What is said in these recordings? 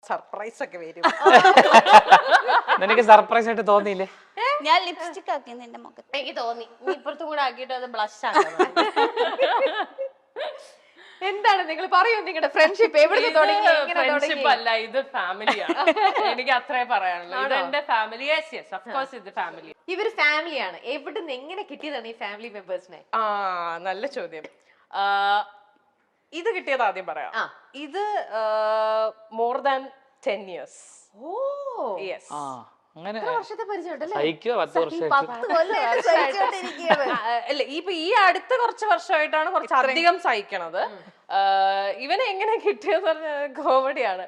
Surprise ഒക്കെ വരും. നിനക്ക് സർപ്രൈസ് ആയിട്ട് തോന്നിയില്ലേ? ഞാൻ ലിപ്സ്റ്റിക് ആക്കി നിന്റെ മുഖത്ത്. എനിക്ക് തോന്നി നീ ഇപ്പുറത്തും കൂടെ ആക്കിയിട്ട് അത് ബ്ലഷ് ആക്കണം. എന്താണ് നിങ്ങൾ പറയൂ, നിങ്ങളുടെ ഫ്രണ്ട്ഷിപ്പ് എവിടെ തുടങ്ങി? ഫ്രണ്ട്ഷിപ്പ് അല്ല, ഇത് ഫാമിലിയാണ്. എനിക്ക് അത്രേ പറയാനുള്ളൂ. ഇത് എന്റെ ഫാമിലി. ഇത് ഫാമിലി. ഇവര് ഫാമിലിയാണ്. എവിടുന്ന് എങ്ങനെ കിട്ടിയതാണ് ഈ ഫാമിലി മെമ്പേഴ്സിനെ? നല്ല ചോദ്യം. ഇത് കിട്ടിയത് ആദ്യം പറയാം. ഇത് more than 10 years. Oh yes. അങ്ങനെ വർഷത്തെ പരിചയം സഹിക്കോ? 10 വർഷം അല്ല, ഇപ്പൊ ഈ അടുത്ത കുറച്ച് വർഷമായിട്ടാണ് കുറച്ച് അധികം സഹിക്കണത്. ഇവനെ എങ്ങനെ കിട്ടിയെന്ന് പറഞ്ഞാൽ കോമഡിയാണ്.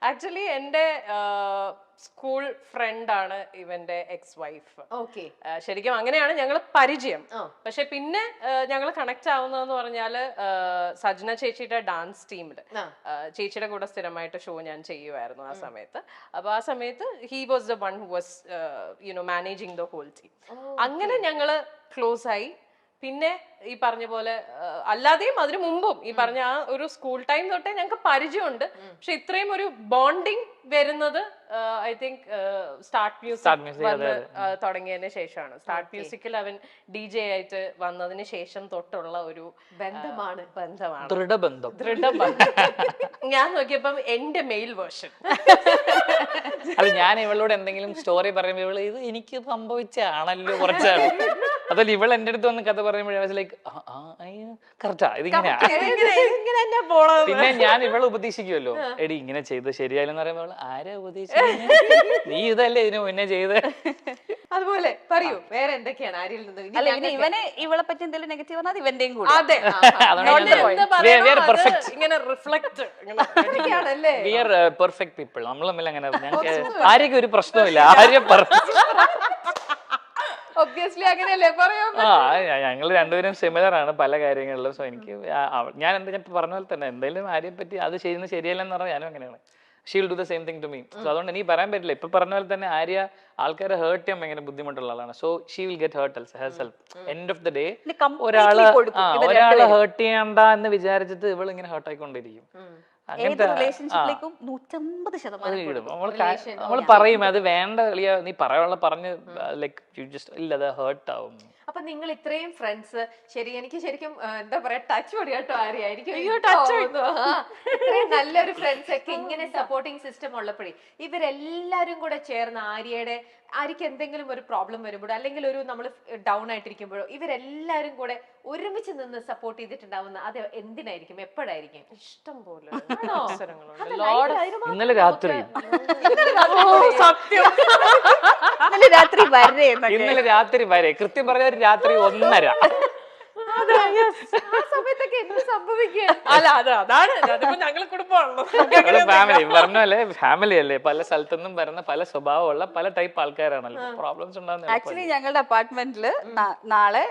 ആക്ച്വലി എന്റെ സ്കൂൾ ഫ്രണ്ടാണ് ഇവന്റെ എക്സ് വൈഫ്. ശരിക്കും അങ്ങനെയാണ് ഞങ്ങൾ പരിചയം. പക്ഷെ പിന്നെ ഞങ്ങൾ കണക്ട് ആവുന്നതെന്ന് പറഞ്ഞാല് സജ്ന ചേച്ചിയുടെ ഡാൻസ് ടീമില് ചേച്ചിയുടെ കൂടെ സ്ഥിരമായിട്ട് ഷോ ഞാൻ ചെയ്യുമായിരുന്നു ആ സമയത്ത്. അപ്പൊ ആ സമയത്ത് he was the one who was managing the whole team. അങ്ങനെ ഞങ്ങള് ക്ലോസ് ആയി. പിന്നെ ഈ പറഞ്ഞ പോലെ അല്ലാതെയും അതിനു മുമ്പും ഈ പറഞ്ഞ ആ ഒരു സ്കൂൾ ടൈം തൊട്ടേ ഞങ്ങൾക്ക് പരിചയമുണ്ട്. പക്ഷെ ഇത്രയും ഒരു ബോണ്ടിങ് വരുന്നത് ഐ തിങ്ക് സ്റ്റാർട്ട് മ്യൂസിക് വന്ന് തുടങ്ങിയതിന് ശേഷമാണ്. സ്റ്റാർട്ട് മ്യൂസിക്കിൽ അവൻ DJ ആയിട്ട് വന്നതിന് ശേഷം തൊട്ടുള്ള ഒരു ബന്ധമാണ്. ദൃഢബന്ധം. ഞാൻ നോക്കിയപ്പം എന്റെ മെയിൽ വേർഷൻ. അത് ഞാൻ ഇവളോട് എന്തെങ്കിലും സ്റ്റോറി പറയുമ്പോ ഇവള് ഇത് എനിക്ക് സംഭവിച്ചാണല്ലോ കുറച്ചാണ്. അതല്ല ഇവൾ എന്റെ അടുത്ത് വന്ന് കഥ പറയുമ്പോഴേ ലൈക്ക് കറക്റ്റാ ഇതിങ്ങനെയാ. പിന്നെ ഞാൻ ഇവളെ ഉപദേശിക്കുമല്ലോ, എടി ഇങ്ങനെ ചെയ്ത് ശരിയായില്ലെന്ന് പറയുമ്പോൾ ആരാ ഉപദേശിക്കുന്നത്, നീ ഇതല്ലേ ഇതിന് മുന്നേ ചെയ്ത്. അതുപോലെ പറയൂ വേറെ എന്തൊക്കെയാണ് ആരിൽ നിന്ന്? അല്ല ഇവനെ ഇവളെ പറ്റി എന്തെങ്കിലും നെഗറ്റീവ് പറഞ്ഞാൽ ഇവന്റെയും കൂടെ. അതെ, ഇങ്ങനെ റിഫ്ലക്ട് ആണല്ലേ. We are perfect people. നമ്മൾ തമ്മിൽ അങ്ങനെ ഞങ്ങൾക്ക് ആരെയൊക്കെ ഒരു പ്രശ്നമില്ല. ആരെയും ഒബ്വിയസ്ലി അങ്ങനെയല്ലേ പറയൂ. ഞങ്ങൾ രണ്ടുപേരും സിമിലർ ആണ് പല കാര്യങ്ങളിലും. സോ എനിക്ക് ഞാൻ പറഞ്ഞ പോലെ തന്നെ എന്തെങ്കിലും ആരെയും പറ്റി അത് ചെയ്യുന്നത് ശരിയല്ലെന്ന് പറഞ്ഞാൽ ഞാനും അങ്ങനെയാണ്. She will do the same thing to me. So അതുകൊണ്ട് എനിക്ക് പറയാൻ പറ്റില്ല. ഇപ്പൊ പറഞ്ഞ പോലെ തന്നെ ആര്യ ആൾക്കാരെ ഹേർട്ട് ചെയ്യാൻ ഭയങ്കര ബുദ്ധിമുട്ടുള്ള ആളാണ്. So she will get hurt herself. End of the day ഒരാളെ ഹേർട്ട് ചെയ്യണ്ട എന്ന് വിചാരിച്ചിട്ട് ഇവൾ ഇങ്ങനെ ഹേർട്ട് ആയിക്കൊണ്ടിരിക്കും. നമ്മൾ പറയും അത് വേണ്ട കളിയാ, നീ പറയാനുള്ള പറഞ്ഞ് ലൈക്ക് യു ജസ്റ്റ് ഇല്ല, അത് ഹേർട്ട് ആവും. അപ്പൊ നിങ്ങൾ ഇത്രയും ഫ്രണ്ട്സ്, ശരി എനിക്ക് ശരിക്കും എന്താ പറയാ ടച്ച് പൊടി കേട്ടോ ആര്യായിരിക്കും. ഇത്രയും നല്ലൊരു ഫ്രണ്ട്സ് ഒക്കെ ഇങ്ങനെ സപ്പോർട്ടിങ് സിസ്റ്റം ഉള്ളപ്പോഴേ ഇവരെല്ലാരും കൂടെ ചേർന്ന് ആര്യക്ക് എന്തെങ്കിലും ഒരു പ്രോബ്ലം വരുമ്പോഴോ അല്ലെങ്കിൽ ഒരു നമ്മൾ ഡൗൺ ആയിട്ടിരിക്കുമ്പോഴോ ഇവരെല്ലാരും കൂടെ ഒരുമിച്ച് നിന്ന് സപ്പോർട്ട് ചെയ്തിട്ടുണ്ടാവുന്ന അത് എന്തിനായിരിക്കും, എപ്പോഴായിരിക്കും? ഇഷ്ടം പോലെ ഇന്നലെ രാത്രി ഇന്നലെ രാത്രി വരെ കൃത്യം പറഞ്ഞ രാത്രി 1:30 സമയത്തൊക്കെ എന്ത് സംഭവിക്കുക? അല്ല അതാണ് ഞങ്ങൾ കുടുംബമാണല്ലോ. ഫാമിലി പറഞ്ഞല്ലേ, ഫാമിലി അല്ലേ, പല സ്ഥലത്തുനിന്നും വരുന്ന പല സ്വഭാവമുള്ള പല ടൈപ്പ് ആൾക്കാരാണല്ലോ. പ്രോബ്ലംസ് ഉണ്ടാകുന്നത്. ആക്ച്വലി ഞങ്ങളുടെ അപ്പാർട്ട്മെന്റില് നാളെ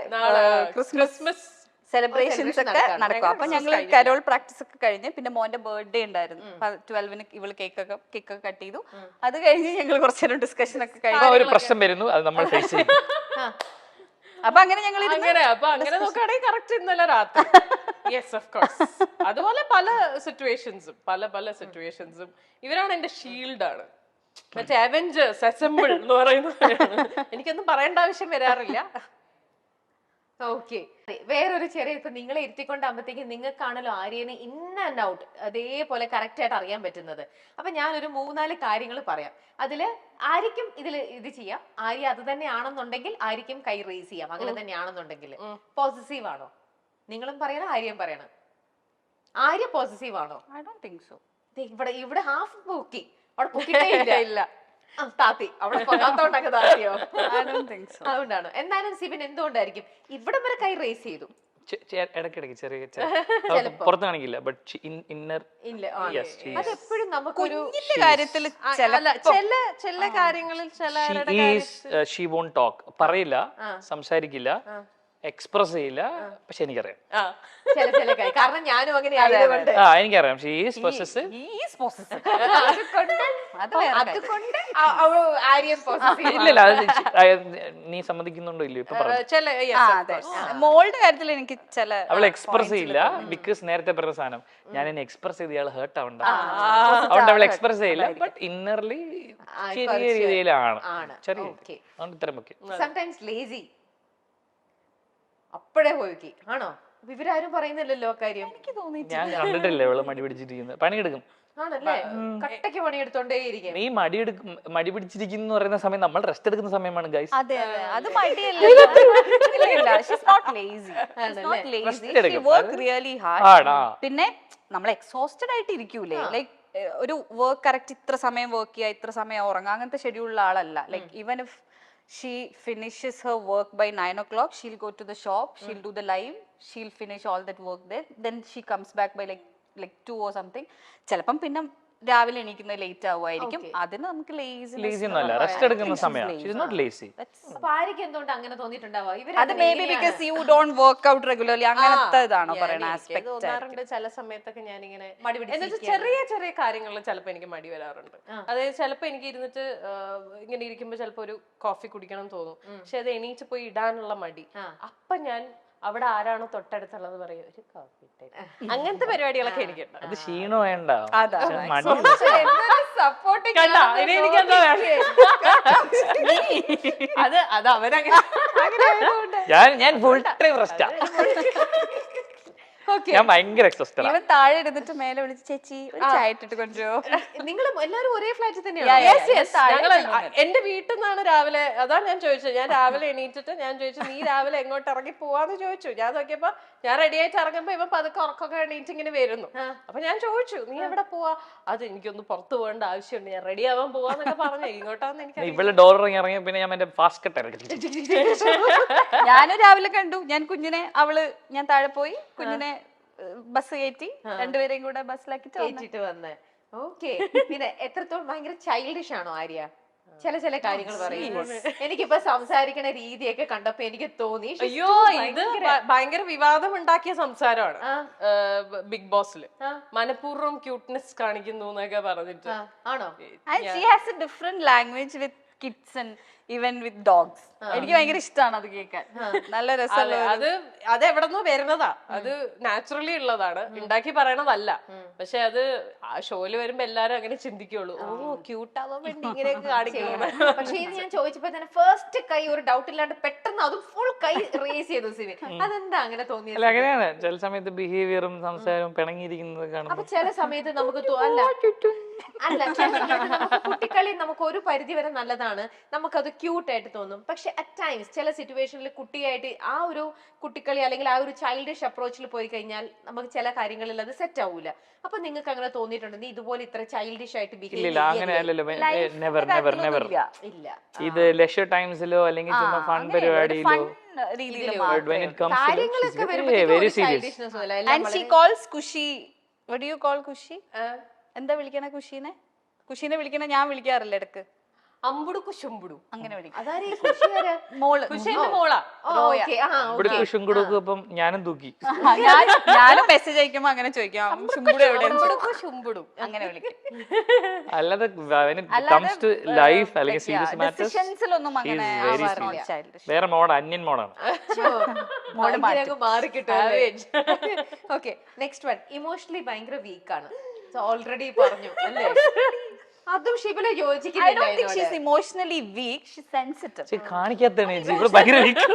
ക്രിസ്മസ് സെലിബ്രേഷൻസ് ഒക്കെ നടക്കും. അപ്പൊ ഞങ്ങൾ കരോൾ പ്രാക്ടീസ് ഒക്കെ കഴിഞ്ഞ് പിന്നെ മോന്റെ ബർത്ത്ഡേ ഉണ്ടായിരുന്നു. 12-ന് ഇവള് കേക്കൊക്കെ കട്ട് ചെയ്തു. അത് കഴിഞ്ഞ് ഞങ്ങൾ കുറച്ചു നേരം ഡിസ്കഷൻ ഒക്കെ കഴിഞ്ഞു. ഒരു പ്രശ്നം വരുന്നു, അത് നമ്മൾ ഫേസ് ചെയ്യും. അപ്പൊ അങ്ങനെ ഞങ്ങൾ അങ്ങനെ നോക്കുകയാണെങ്കിൽ കറക്റ്റ് ഇന്നലെ രാത്രി. Yes of course. അതുപോലെ പല സിറ്റുവേഷൻസും ഇവരാണ് എന്റെ ഷീൽഡാണ്. മറ്റേ അവെഞ്ചേഴ്സ് അസംബിൾ എന്ന് പറയുന്നത് എനിക്കൊന്നും പറയേണ്ട ആവശ്യം വരാറില്ല. ഓക്കെ, വേറൊരു ചെറിയ ഇപ്പൊ നിങ്ങളെ ഇരുത്തിക്കൊണ്ടാകുമ്പോഴത്തേക്കും നിങ്ങൾക്കാണല്ലോ ആര്യനെ ഇൻ ആൻഡ് ഔട്ട് അതേപോലെ കറക്റ്റ് ആയിട്ട് അറിയാൻ പറ്റുന്നത്. അപ്പൊ ഞാനൊരു 3-4 കാര്യങ്ങൾ പറയാം. അതില് ആര്യക്കും ഇത് ചെയ്യാം. ആര്യ അത് തന്നെയാണെന്നുണ്ടെങ്കിൽ ആര്യക്കും കൈ റേസ് ചെയ്യാം. അങ്ങനെ തന്നെയാണെന്നുണ്ടെങ്കിൽ പോസിറ്റീവ് ആണോ? നിങ്ങളും പറയണം, ആര്യം പറയണം. ആര്യ പോസിറ്റീവ് ആണോ? I don't think so. ഇവിടെ ഹാഫ് പൊക്കി, അവിടെ പൊക്കിട്ടേ ഇല്ല. താത്തി അവിടെ പൊക്കാത്തോണ്ടൊക്കെ താത്തിയോ? അതുകൊണ്ടാണ്. എന്തായാലും സിബിൻ എന്തുകൊണ്ടായിരിക്കും ഇവിടെ വരെ കൈ റേസ് ചെയ്തു? ഇടയ്ക്കിടയ്ക്ക് ചെറിയ പുറത്ത് കാണിക്കില്ല, ബട്ട് ഇന്നർ അതെപ്പോഴും നമുക്കൊരു കാര്യത്തിൽ ചില കാര്യങ്ങളിൽ ഷീ വോണ്ട് ടോക്ക്, പറയില്ല, സംസാരിക്കില്ല, എക്സ്പ്രസ് ചെയ്യില്ല. പക്ഷെ എനിക്കറിയാം, കാരണം ഞാനും അങ്ങനെ എനിക്കറിയാം. അത് വേറെ കാര്യം. അതുകൊണ്ട് ആര്യൻ ഇല്ലല്ല നീ സമ്മതിക്കുന്നുണ്ടോ ഇല്ലയോ ഇപ്പൊ പറഞ്ഞു ചില ആ, അതെ. മോളുടെ കാര്യത്തിൽ എനിക്ക് ചില അവൾ എക്സ്പ്രസ് ചെയ്യില്ല ബിക്കോസ് നേരത്തെ പറഞ്ഞ സാധനം ഞാൻ എന്നെ എക്സ്പ്രസ് ചെയ്ത് ഇയാൾ ഹേർട്ട് ആവണ്ട അതുകൊണ്ട് അവൾ എക്സ്പ്രസ് ചെയ്യില്ല ബട്ട് ഇന്നർലി ചെറിയ രീതിയിലാണ് ചെറിയ അതുകൊണ്ട് ഇത്രയും മുഖ്യം സംടൈംസ് ലേസി അപ്പോഴേ പോയി ആണോ? അപ്പൊ ഇവരാരും പറയുന്നില്ലല്ലോ ആ കാര്യം. എനിക്ക് തോന്നി ഞാൻ കണ്ടിട്ടില്ല ഇവള് മടി പിടിച്ചിരിക്കുന്നത് പണിയെടുക്കും ആണല്ലേ? കട്ടയ്ക്ക് പണിയെടുത്തോണ്ടേയിരിക്കും. നീ മടി പിടിച്ചിരിക്കുന്നു പറയുന്ന സമയം നമ്മൾ റെസ്റ്റ് എടുക്കുന്ന സമയമാണ് ഗൈസ്. അതെ അതെ അത് മടിയല്ല. She's not lazy. Not lazy. She work really hard. പിന്നെ നമ്മൾ എക്സോസ്റ്റഡ് ആയിട്ട് ഇരിക്കൂലേ, ലൈക്ക് ഒരു വർക്ക് കറക്റ്റ് ഇത്ര സമയം വർക്ക് ചെയ്യുക ഇത്ര സമയം ഉറങ്ങുക അങ്ങനത്തെ ഷെഡ്യൂളുള്ള ആളല്ല. Like even if she finishes her work by 9 o'clock, she'll go to the shop, she'll do the live, she'll finish all that work there, then she comes back by like 2 or something. ചിലപ്പം പിന്നെ രാവിലെ എണീക്കുന്നത് late ആവുമായിരിക്കും. അതിന് നമുക്ക് lazy ഒന്നുമല്ല, rest എടുക്കുന്ന സമയമാണ്. She is not lazy. അപ്പൊ ആര്യക്ക് എന്തുകൊണ്ട് അങ്ങനെ തോന്നിയിട്ടുണ്ടാവുക? അത് may be because you don't work out regularly അങ്ങനത്തെ ഇതാണോ പറയുന്ന ആസ്പെക്ട്. തോന്നാറുണ്ട് ചില സമയത്തൊക്കെ ഞാനിങ്ങനെ എന്നുവെച്ചാൽ ചെറിയ ചെറിയ കാര്യങ്ങളിൽ ചിലപ്പോ എനിക്ക് മടി വരാറുണ്ട്. അതായത് ചിലപ്പോ എനിക്ക് ഇരുന്നിട്ട് ഇങ്ങനെ ഇരിക്കുമ്പോ ചിലപ്പോ ഒരു കോഫി കുടിക്കണം തോന്നും, പക്ഷെ അത് എണീച്ച് പോയി ഇടാനുള്ള മടി. അപ്പൊ ഞാൻ അവിടെ ആരാണോ തൊട്ടടുത്തുള്ളത് പറയും ഒരു കോഫി അങ്ങനത്തെ പരിപാടികളൊക്കെ എനിക്കുണ്ട്. അത് ക്ഷീണം വേണ്ട, സപ്പോർട്ടിങ് അത് അവരങ്ങനെ ഞാൻ ഫുൾ ടൈം റെസ്റ്റാ. ഞാൻ ഭയങ്കര എക്സോസ്റ്റഡ്. ഇവൻ താഴെ ഇരുന്നിട്ട് മേലെ വിളിച്ച് ചേച്ചി ഒരു ചായ ഇട്ടിട്ട് കൊണ്ടുവരുമോ. നിങ്ങൾ എല്ലാവരും ഒരേ ഫ്ലാറ്റിൽ തന്നെയാണ്? ഞങ്ങള് എന്റെ വീട്ടിൽ നിന്നാണ് രാവിലെ, അതാണ് ഞാൻ ചോദിച്ചത്. ഞാൻ രാവിലെ എണീറ്റിട്ട് ഞാൻ ചോദിച്ചു നീ രാവിലെ എങ്ങോട്ട് ഇറങ്ങി പോവാന്ന് ചോദിച്ചു. ഞാൻ നോക്കിയപ്പോ ഞാൻ റെഡി ആയിട്ട് ഇറങ്ങുമ്പോ ഇവ പതുക്കെ ഉറക്കൊക്കെ എണീറ്റ് ഇങ്ങനെ വരുന്നു. അപ്പൊ ഞാൻ ചോദിച്ചു നീ എവിടെ പോവാ? അത് എനിക്കൊന്ന് പുറത്തു പോകേണ്ട ആവശ്യമുണ്ട്, ഞാൻ റെഡി ആവാൻ പോവാന്നൊക്കെ പറഞ്ഞു. ഇങ്ങോട്ടാന്ന് എനിക്ക് ഇവിടെ ഡോർ ഇറങ്ങിയ പിന്നെ ഞാൻ എന്റെ ഫാസ്റ്റ് കട്ട് ഇറക്കി. ഞാനും രാവിലെ കണ്ടു, ഞാൻ കുഞ്ഞിനെ ഞാൻ താഴെ പോയി കുഞ്ഞിനെ ബസ് കയറ്റി രണ്ടുപേരെയും കൂടെ ബസ്സിലാക്കിട്ട് വന്നേ. ഓക്കെ. പിന്നെ എത്രത്തോളം ഭയങ്കര ചൈൽഡിഷ് ആണോ ആര്യ? ചില കാര്യങ്ങൾ പറയുമ്പോൾ എനിക്കിപ്പോ സംസാരിക്കുന്ന രീതിയൊക്കെ കണ്ടപ്പോ എനിക്ക് തോന്നി അയ്യോ ഇത് ഭയങ്കര വിവാദം ഉണ്ടാക്കിയ സംസാരമാണ് ബിഗ് ബോസിൽ. മനഃപൂർവ്വം ക്യൂട്ട്നെസ് കാണിക്കുന്നു എന്നൊക്കെ പറഞ്ഞിട്ട്. ആണോ? And she has a different language with kids and even with dogs. എനിക്ക് ഭയങ്കര ഇഷ്ടമാണ് അത് കേൾക്കാൻ. നല്ല രസമുള്ള അത് എവിടെന്നോ വരുന്നതാ, അത് നാച്ചുറലി ഉള്ളതാണ്, ഉണ്ടാക്കി പറയണതല്ല. പക്ഷെ അത് ആ ഷോയില് വരുമ്പോ എല്ലാരും അങ്ങനെ ചിന്തിക്കുള്ളൂ, ഓ ക്യൂട്ടാവാൻ വേണ്ടി ഇങ്ങനെയൊക്കെ കാണിക്കുന്നു. പക്ഷെ ഇത് ഞാൻ ചോദിച്ചപ്പോ തന്നെ ഫസ്റ്റ് കൈ ഒരു ഡൗട്ട് ഇല്ലാണ്ട് പെട്ടെന്ന് അത് ഫുൾ കൈ റേസ് ചെയ്തു സിവിൻ. അതെന്താ അങ്ങനെ തോന്നിയത്? അല്ല അങ്ങനെയാണ് ചില സമയത്ത് ബിഹേവിയറും സംസാരവും പിണങ്ങിയിരിക്കുന്നത് കാണുമ്പോൾ. അപ്പൊ ചില സമയത്ത് നമുക്ക് അല്ല കുട്ടിക്കളി നമുക്ക് ഒരു പരിധി വരെ നല്ലതാണ്, നമുക്കത് ക്യൂട്ട് ആയിട്ട് തോന്നും. പക്ഷെ അറ്റ് ടൈംസ് ചില സിറ്റുവേഷനിൽ കുട്ടിയായിട്ട് ആ ഒരു കുട്ടിക്കളി അല്ലെങ്കിൽ ആ ഒരു ചൈൽഡിഷ് അപ്രോച്ചിൽ പോയി കഴിഞ്ഞാൽ നമുക്ക് ചില കാര്യങ്ങളിൽ അത് സെറ്റ് ആവൂല. അപ്പൊ നിങ്ങൾക്ക് അങ്ങനെ തോന്നിയിട്ടുണ്ട് നീ ഇതുപോലെ ഇത്ര ചൈൽഡിഷ് ആയിട്ട് ഇല്ല അങ്ങനെയല്ലല്ലോ. Never never never. ഇല്ല ഇത് ലെഷർ ടൈംസിലോ അല്ലെങ്കിൽ ചുമ്മാ ഫൺ പരിപാടിയിലോ കാര്യങ്ങളൊക്കെ And she calls Kushi. What do you call Kushi? എന്താ വിളിക്കണ കുഷീനെ? കുഷീനെ വിളിക്കണ ഞാൻ വിളിക്കാറില്ല ഇടക്ക്. അമ്പുടു കുശുമ്പുടു അങ്ങനെ വിളിക്കും. അതാരെ കുഷിയാരാ? മോള് കുശിന്റെ മോളാ. ഇവിടെ കുഷും കൊടുക്കും. അപ്പം ഞാനും തൂക്കി. ഞാനും മെസ്സേജ് അയക്കുമ്പോ അങ്ങനെ ചോദിക്കാം ശുംബുടു എവിടെ ശുംബുടു അങ്ങനെ വിളിക്കും. അല്ലാതെ കംസ് ടു ലൈഫ് അല്ലെങ്കിൽ സീരിയസ് മാറ്റേഴ്സ് ഡിസിഷൻസിലൊന്നും അങ്ങനെ വേറെ മോഡ് അന്യൻ മോഡാണ്. മാറി കിട്ടും. Okay next one. ഇമോഷണലി ഭയങ്കര വീക്കാണ്. ഓൾറെഡി പറഞ്ഞു അല്ലേ? അതും ഷിബില യോജിക്കുന്നില്ല. Emotionally weak, she sensitive. കാണിക്കാത്തതാണ് ഇവള് ഭയങ്കര weak.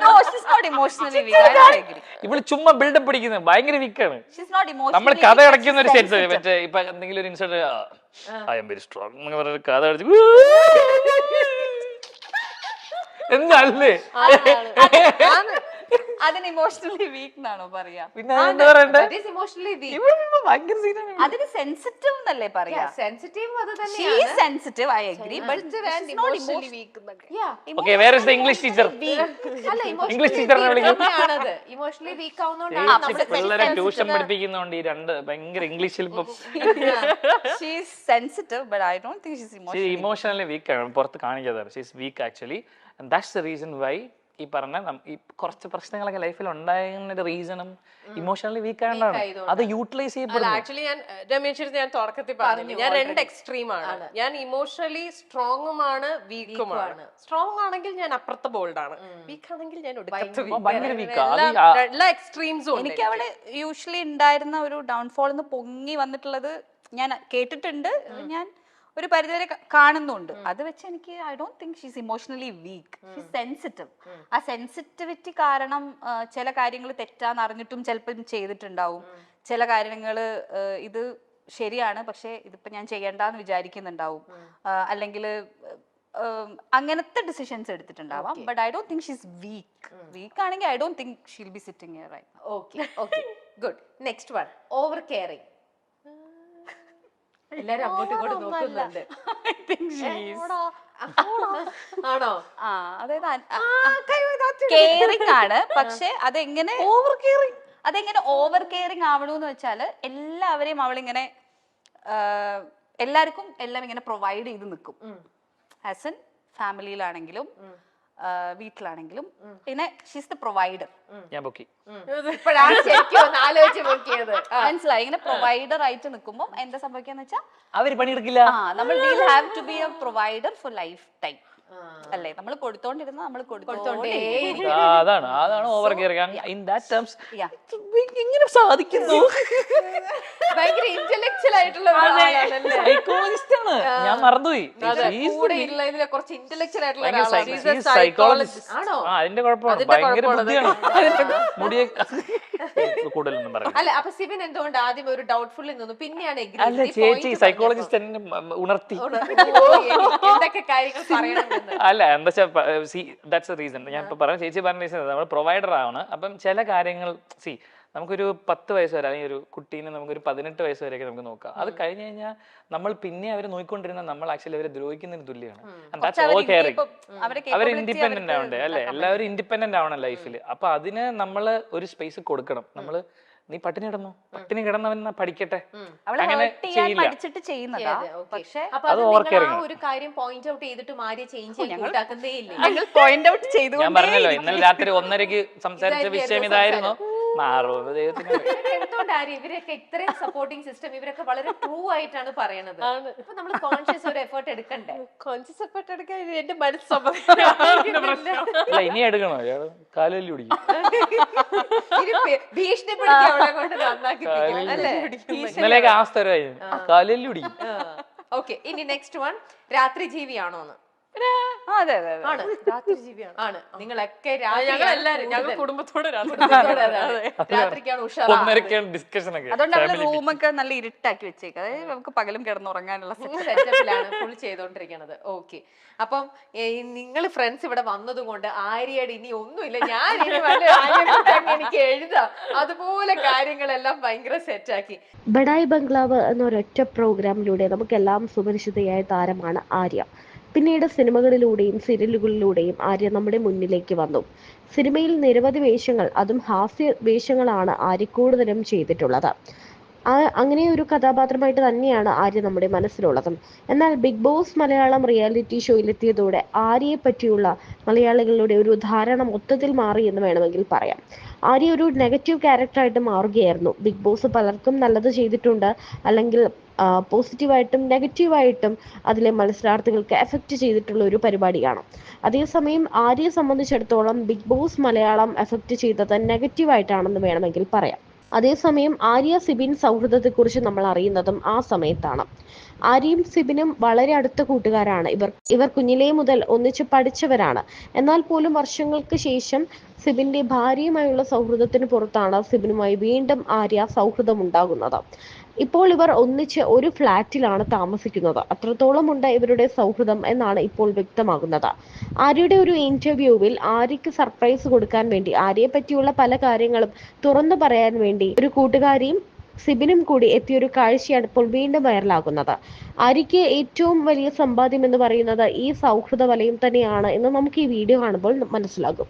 No, she's not emotionally weak. I don't agree. ഇവള് ചുമ്മാ ബിൽഡപ്പ് പിടിക്കുന്നത് ഭയങ്കര വീക്കാണ്. She's not emotionally. നമ്മൾ കഥ അടയ്ക്കുന്ന ഒരു സെൻസ് മറ്റേ ഇപ്പൊ എന്തെങ്കിലും ഒരു incident I am very strong എന്ന് പറഞ്ഞ കഥ അടച്ച് എന്നല്ലേ അതിന് ഇമോഷണലി വീക്ക് എന്നാണോ പറയാ? പിന്നെ എന്താ പറയണ്ടേ? ഭയങ്കര സീനാണ്. അതിന് സെൻസിറ്റീവ് എന്നല്ലേ പറയാ? സെൻസിറ്റീവ് അത് She is sensitive, I agree, but she's not emotionally weak. Okay, where is the English teacher? English teacher നെ വിളിക്കും. ഇമോഷണലി വീക്ക് ആവുന്നോണ്ടാണ് പിള്ളേരെ ട്യൂഷൻ പഠിപ്പിക്കുന്നോണ്ട് ഈ രണ്ട് ഭയങ്കര ഇംഗ്ലീഷിൽ ഇപ്പൊ she is sensitive, but I don't think she's emotionally emotionally week ആണ്. പുറത്ത് കാണിക്കാതാണ്. She is weak actually, and that's the reason why ഈ പറഞ്ഞ ഈ കുറച്ച് പ്രശ്നങ്ങളൊക്കെ ലൈഫിൽ ഉണ്ടായതിന്റെ റീസണും ഇമോഷണലി വീക്ക് ആയതുകൊണ്ടാണ്. അത് യൂട്ടിലൈസ് ചെയ്യപ്പെടുന്നു. ആക്ച്വലി ഞാൻ രമേശ് ഞാൻ തുടക്കത്തിൽ പറഞ്ഞു ഞാൻ 2 എക്സ്ട്രീമാണ്. ഞാൻ ഇമോഷണലി സ്ട്രോങ്ങുമാണ് വീക്കുമാണ്. സ്ട്രോങ് ആണെങ്കിൽ ഞാൻ അപ്പുറത്തെ ബോൾഡാണ്, വീക്ക് ആണെങ്കിൽ ഞാൻ ഭയങ്കര വീക്കാ. എല്ലാ എക്സ്ട്രീംസും എനിക്ക് അവിടെ യൂഷ്വലി ഉണ്ടായിരുന്ന ഒരു ഡൗൺഫോൾ എന്ന് പൊങ്ങി വന്നിട്ടുള്ളത് ഞാൻ കേട്ടിട്ടുണ്ട്, ഞാൻ ഒരു പരിധിവരെ കാണുന്നുണ്ട്. അത് വെച്ച് എനിക്ക് I don't think she's emotionally week, she's sensitive. ആ സെൻസിറ്റിവിറ്റി കാരണം ചില കാര്യങ്ങൾ തെറ്റാന്ന് അറിഞ്ഞിട്ടും ചിലപ്പം ചെയ്തിട്ടുണ്ടാവും. ചില കാര്യങ്ങൾ ഇത് ശരിയാണ് പക്ഷെ ഇതിപ്പോ ഞാൻ ചെയ്യണ്ടെന്ന് വിചാരിക്കുന്നുണ്ടാവും, അല്ലെങ്കിൽ അങ്ങനത്തെ ഡിസിഷൻസ് എടുത്തിട്ടുണ്ടാവാം. But I don't think she's weak ആണെങ്കിൽ I don't think she'll be sitting here right. Okay okay good. Next one, over caring. എല്ലാരും അങ്ങോട്ടും ഇങ്ങോട്ടും നോക്കുന്നുണ്ട്. ആണോ? ആ, അതായത് കെയറിംഗ് ആണ്, പക്ഷെ അതെങ്ങനെ ഓവർ കെയറിംഗ് ആവണമെന്ന് വെച്ചാല് എല്ലാവരെയും അവളിങ്ങനെ എല്ലാവർക്കും എല്ലാം ഇങ്ങനെ പ്രൊവൈഡ് ചെയ്ത് നിൽക്കും. ആസ് എൻ ഫാമിലിയിലാണെങ്കിലും വീട്ടിലാണെങ്കിലും പിന്നെ ഷീസ് ദ പ്രൊവൈഡർ. ഞാൻ പൊക്കി ഇപ്പോഴാണ് ശരിക്കും ഒന്ന് ആലോചിച്ച് നോക്കിയത്. മനസ്സിലായി. ഇങ്ങനെ പ്രൊവൈഡർ ആയിട്ട് നിൽക്കുമ്പോൾ എന്താ സംഭവിക്കാന്ന് വെച്ചാൽ അവര് പണിയെടുക്കില്ല. നമ്മൾ will have to be a provider for life time അല്ലേ? നമ്മൾ കൊടുത്തോണ്ടിരുന്ന നമ്മൾ കൊടുത്തോണ്ടേ. അതാണ് over caring. In that terms എങ്ങനെ സാധിക്കുന്നു? ഭയങ്കര ഇന്റലക്ച്വൽ ആയിട്ടുള്ള സൈക്കോളജിസ്റ്റ് ആണ്. ഞാൻ മറന്നുപോയി. കൂടെ ഉള്ളതിലെ കുറച്ച് ഇന്റലക്ച്വൽ ആയിട്ടുള്ള സൈക്കോളജിസ്റ്റ് ആണോ? അതിന്റെ കുഴപ്പമാണ്. ഭയങ്കര ബുദ്ധിയാണ്. മുടിയെ കൂടുതലൊന്നും പറയാം. അല്ല, അപ്പൊ സിബിൻ എന്തുകൊണ്ട് ആദ്യം ഒരു ഡൗട്ട്ഫുള്ളിൽ നിന്നു, പിന്നെയാണ് അല്ല ചേച്ചി സൈക്കോളജിസ്റ്റ് എന്നെ ഉണർത്തി എന്തൊക്കെ കാര്യങ്ങൾ പറയണം. അല്ല എന്താ വെച്ചാൽ ദാറ്റ്സ് എ റീസൺ. ഞാൻ ഇപ്പൊ പറഞ്ഞ ചേച്ചി പറഞ്ഞ റീസൺ നമ്മൾ പ്രൊവൈഡർ ആണ്. അപ്പം ചില കാര്യങ്ങൾ നമുക്കൊരു 10 വയസ്സ് വരെ അല്ലെങ്കിൽ ഒരു കുട്ടീനെ നമുക്കൊരു 18 വയസ്സ് വരെയൊക്കെ നമുക്ക് നോക്കാം. അത് കഴിഞ്ഞ് കഴിഞ്ഞാൽ നമ്മൾ പിന്നെ അവരെ നോക്കിക്കൊണ്ടിരുന്ന നമ്മൾ ആക്ച്വലി അവരെ ദ്രോഹിക്കുന്നതിന് തുല്യമാണ്. അവർ ഇൻഡിപെൻഡന്റ് ആവണ്ടേ അല്ലെ? എല്ലാവരും ഇൻഡിപെൻഡന്റ് ആവണം ലൈഫിൽ. അപ്പൊ അതിന് നമ്മൾ ഒരു സ്പേസ് കൊടുക്കണം. നമ്മള് നീ പട്ടിണി കിടന്നവൻ പഠിക്കട്ടെ അങ്ങനെ ചെയ്യില്ല. പക്ഷേ ആ ഒരു കാര്യം പോയിന്റ് ഔട്ട് ചെയ്തിട്ട് മാറിയ ചേഞ്ച് ഞാൻ പറഞ്ഞല്ലോ ഇന്നലെ രാത്രി 1:30 സംസാരിച്ച വിഷയം ഇതായിരുന്നു. മാറും ദൈവത്തിന്. എന്തുകൊണ്ട് ഇവരൊക്കെ ഇത്രയും സപ്പോർട്ടിംഗ് സിസ്റ്റം ഇവരൊക്കെ വളരെ ട്രൂ ആയിട്ടാണ് പറയണത്. ഇപ്പൊ നമ്മൾ കോൺഷ്യസ് ഒരു എഫേർട്ട് എടുക്കണ്ടേ? കോൺഷ്യസ് എഫേർട്ട് എടുക്കാൻ എന്റെ മനസ്സ് ഇനി എടുക്കണോ? കാലല്ലി പിടിക്കും. ഭീഷണിപ്പെടുത്തി അവളെ കൊണ്ട് നന്നാക്കി ഇന്നലെയൊക്കെ അവസ്ഥ കാലല്ലി പിടിക്കും. ഓക്കെ, ഇനി നെക്സ്റ്റ് വൺ, രാത്രി ജീവിയാണോന്ന്? ആണ്. നിങ്ങളൊക്കെ ഞങ്ങൾ കുടുംബത്തോട് രാത്രിക്കാണ് ഉഷാർ. അതുകൊണ്ട് അവള് റൂമൊക്കെ നല്ല ഇരുട്ടാക്കി വെച്ചേക്കും. അതായത് നമുക്ക് പകലും കിടന്നുറങ്ങാനുള്ള സെറ്റപ്പിലാണ് ഫുൾ ചെയ്തോണ്ടിരിക്കണത്. ഓക്കെ, അപ്പം നിങ്ങൾ ഫ്രണ്ട്സ് ഇവിടെ വന്നത് കൊണ്ട് ആര്യയുടെ ഇനി ഒന്നുമില്ല, ഞാൻ എനിക്ക് എഴുതാം, അതുപോലെ കാര്യങ്ങളെല്ലാം ഭയങ്കര സെറ്റാക്കി. ബഡായി ബംഗ്ലാവ് എന്നൊരൊറ്റ പ്രോഗ്രാമിലൂടെ നമുക്കെല്ലാം സുപരിചിതയായ താരമാണ് ആര്യ. പിന്നീട് സിനിമകളിലൂടെയും സീരിയലുകളിലൂടെയും ആര്യ നമ്മുടെ മുന്നിലേക്ക് വന്നു. സിനിമയിൽ നിരവധി വേഷങ്ങൾ, അതും ഹാസ്യ വേഷങ്ങളാണ് ആര്യ കൂടുതലും ചെയ്തിട്ടുള്ളത്. അങ്ങനെ ഒരു കഥാപാത്രമായിട്ട് തന്നെയാണ് ആര്യ നമ്മുടെ മനസ്സിലുള്ളതും. എന്നാൽ ബിഗ് ബോസ് മലയാളം റിയാലിറ്റി ഷോയിലെത്തിയതോടെ ആര്യയെ പറ്റിയുള്ള മലയാളികളുടെ ഒരു ധാരണ മൊത്തത്തിൽ മാറി എന്ന് വേണമെങ്കിൽ പറയാം. ആര്യ ഒരു നെഗറ്റീവ് ക്യാരക്ടറായിട്ട് മാറുകയായിരുന്നു. ബിഗ് ബോസ് പലർക്കും നല്ലത് ചെയ്തിട്ടുണ്ട്, അല്ലെങ്കിൽ പോസിറ്റീവായിട്ടും നെഗറ്റീവായിട്ടും അതിലെ മത്സരാർത്ഥികൾക്ക് എഫക്റ്റ് ചെയ്തിട്ടുള്ള ഒരു പരിപാടിയാണ്. അതേസമയം ആര്യയെ സംബന്ധിച്ചിടത്തോളം ബിഗ് ബോസ് മലയാളം എഫക്റ്റ് ചെയ്തത് നെഗറ്റീവായിട്ടാണെന്ന് വേണമെങ്കിൽ പറയാം. അതേസമയം ആര്യ സിബിൻ സൗഹൃദത്തെക്കുറിച്ച് നമ്മൾ അറിയുന്നതും ആ സമയത്താണ്. ആര്യയും സിബിനും വളരെ അടുത്ത കൂട്ടുകാരാണ്. ഇവർ കുഞ്ഞിലേ മുതൽ ഒന്നിച്ച് പഠിച്ചവരാണ്. എന്നാൽ പോലും വർഷങ്ങൾക്ക് ശേഷം സിബിന്റെ ഭാര്യയുമായുള്ള സൗഹൃദത്തിന് പുറത്താണ് സിബിനുമായി വീണ്ടും ആര്യ സൗഹൃദം ഉണ്ടാകുന്നത്. ഇപ്പോൾ ഇവർ ഒന്നിച്ച് ഒരു ഫ്ലാറ്റിലാണ് താമസിക്കുന്നത്. അത്രത്തോളം ഉണ്ട് ഇവരുടെ സൗഹൃദം എന്നാണ് ഇപ്പോൾ വ്യക്തമാകുന്നത്. ആര്യയുടെ ഒരു ഇന്റർവ്യൂവിൽ ആര്യയ്ക്ക് സർപ്രൈസ് കൊടുക്കാൻ വേണ്ടി, ആര്യയെ പറ്റിയുള്ള പല കാര്യങ്ങളും തുറന്നു പറയാൻ വേണ്ടി ഒരു കൂട്ടുകാരിയും സിബിനും കൂടി എത്തിയൊരു കാഴ്ചയാണ് ഇപ്പോൾ വീണ്ടും വൈറലാകുന്നത്. ആര്യയ്ക്ക് ഏറ്റവും വലിയ സമ്പാദ്യം എന്ന് പറയുന്നത് ഈ സൗഹൃദ വലയം തന്നെയാണ് എന്ന് നമുക്ക് ഈ വീഡിയോ കാണുമ്പോൾ മനസ്സിലാകും.